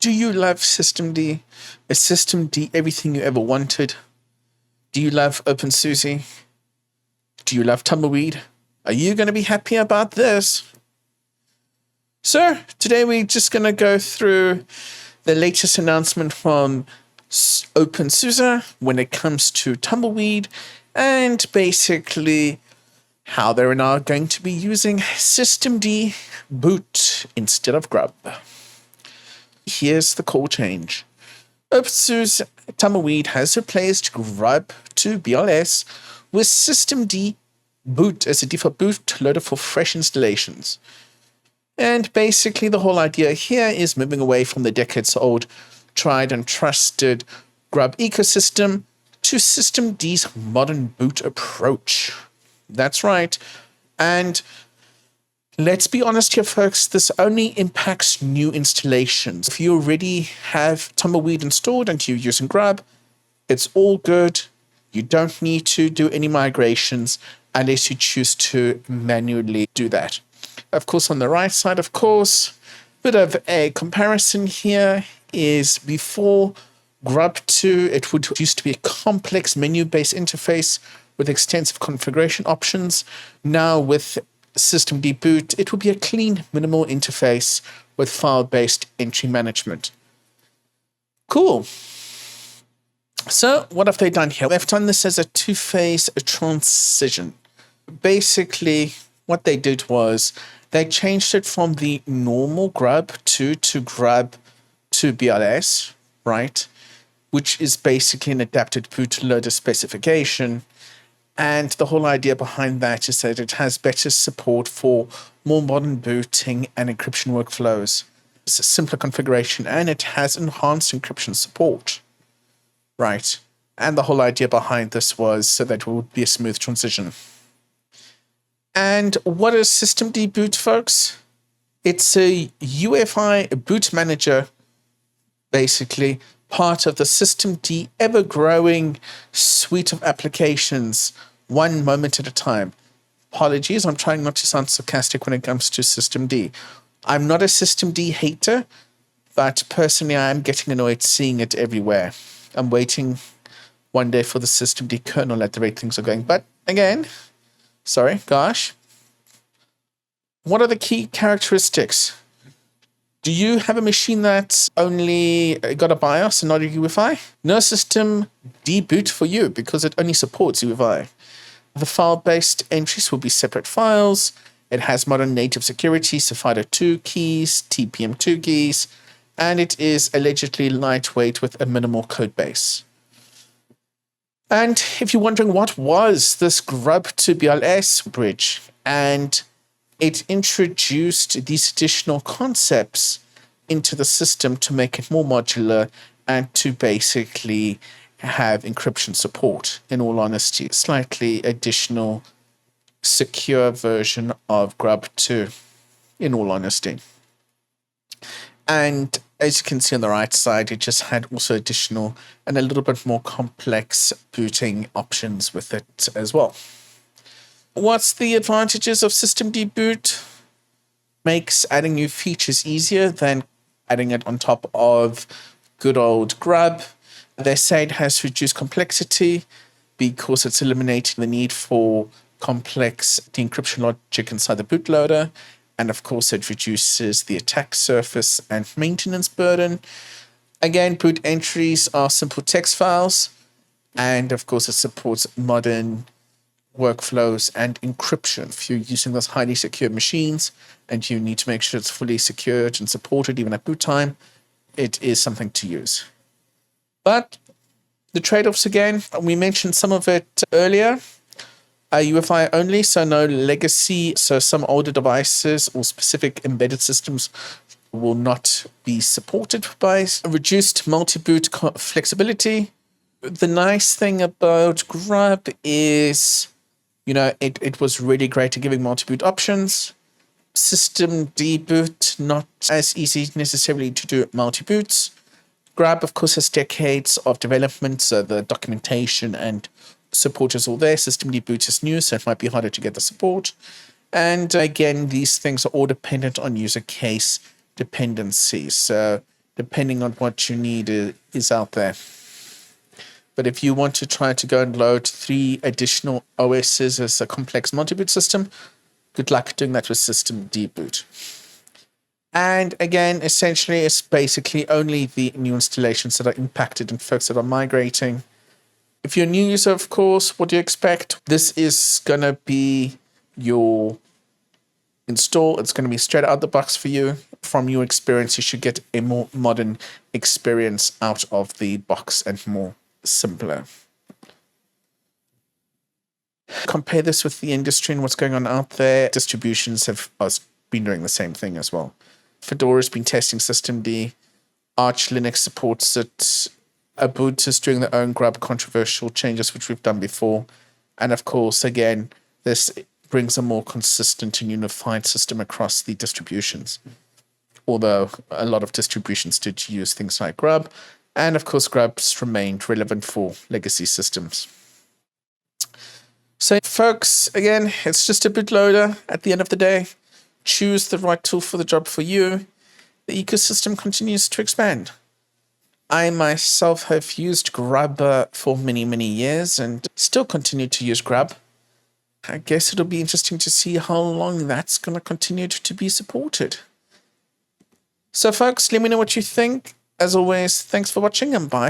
Do you love systemd? Is systemd everything you ever wanted? Do you love OpenSUSE? Do you love Tumbleweed? Are you going to be happy about this? So today we're just going to go through the latest announcement from OpenSUSE when it comes to Tumbleweed, and basically how they're now going to be using systemd boot instead of GRUB. Here's the core change. OpenSUSE Tumbleweed has replaced GRUB to BLS with systemd boot as a default bootloader for fresh installations. And basically the whole idea here is moving away from the decades-old tried and trusted GRUB ecosystem to systemd's modern boot approach. That's right. And let's be honest here, folks, this only impacts new installations. If you already have Tumbleweed installed and you're using GRUB, it's all good. You don't need to do any migrations unless you choose to manually do that. Of course, on the right side, of course, bit of a comparison here is before GRUB 2, it used to be a complex menu-based interface with extensive configuration options. Now with systemd boot, it will be a clean, minimal interface with file-based entry management. Cool. So what have they done here? They've done this as a two-phase transition. Basically, what they did was they changed it from the normal GRUB 2 to GRUB to BLS, right? Which is basically an adapted bootloader specification. And the whole idea behind that is that it has better support for more modern booting and encryption workflows. It's a simpler configuration and it has enhanced encryption support, right? And the whole idea behind this was so that it would be a smooth transition. And what is systemd boot, folks? It's a UEFI boot manager, basically part of the systemd ever-growing suite of applications, one moment at a time. Apologies, I'm trying not to sound sarcastic when it comes to systemd. I'm not a systemd hater, but personally I am getting annoyed seeing it everywhere. I'm waiting one day for the systemd kernel at the rate things are going. But again, sorry, gosh. What are the key characteristics? Do you have a machine that's only got a BIOS and not a UEFI? No systemd boot for you because it only supports UEFI. The file-based entries will be separate files. It has modern native security, so FIDO2 keys, TPM2 keys, and it is allegedly lightweight with a minimal code base. And if you're wondering what was this GRUB to BLS bridge, and it introduced these additional concepts into the system to make it more modular and to basically have encryption support, in all honesty. Slightly additional secure version of GRUB 2, in all honesty. And as you can see on the right side, it just had also additional and a little bit more complex booting options with it as well. What's the advantages of systemd boot? Makes adding new features easier than adding it on top of good old GRUB. They say it has reduced complexity because it's eliminating the need for complex decryption logic inside the bootloader. And of course, it reduces the attack surface and maintenance burden. Again, boot entries are simple text files. And of course, it supports modern workflows and encryption. If you're using those highly secure machines and you need to make sure it's fully secured and supported even at boot time, it is something to use. But the trade-offs again, we mentioned some of it earlier. UEFI only, so no legacy. So some older devices or specific embedded systems will not be supported by reduced multi-boot flexibility. The nice thing about GRUB is, you know, it was really great at giving multi-boot options. Systemd boot, not as easy necessarily to do multi-boots. GRUB, of course, has decades of development, so the documentation and support is all there. Systemd boot is new, so it might be harder to get the support. And again, these things are all dependent on user case dependencies. So depending on what you need is out there. But if you want to try to go and load 3 additional OSs as a complex multi-boot system, good luck doing that with system deboot. And again, essentially, it's basically only the new installations that are impacted and folks that are migrating. If you're a new user, of course, what do you expect? This is going to be your install. It's going to be straight out the box for you. From your experience, you should get a more modern experience out of the box and more simpler. Compare this with the industry and what's going on out there. Distributions have been doing the same thing as well. Fedora has been testing systemd. Arch Linux supports it. Ubuntu is doing their own GRUB controversial changes, which we've done before. And of course, again, this brings a more consistent and unified system across the distributions. Although a lot of distributions did use things like GRUB. And of course, GRUB's remained relevant for legacy systems. So folks, again, it's just a bootloader at the end of the day. Choose the right tool for the job for you. The ecosystem continues to expand. I myself have used GRUB for many, many years and still continue to use GRUB. I guess it'll be interesting to see how long that's going to continue to be supported. So folks, let me know what you think. As always, thanks for watching and bye.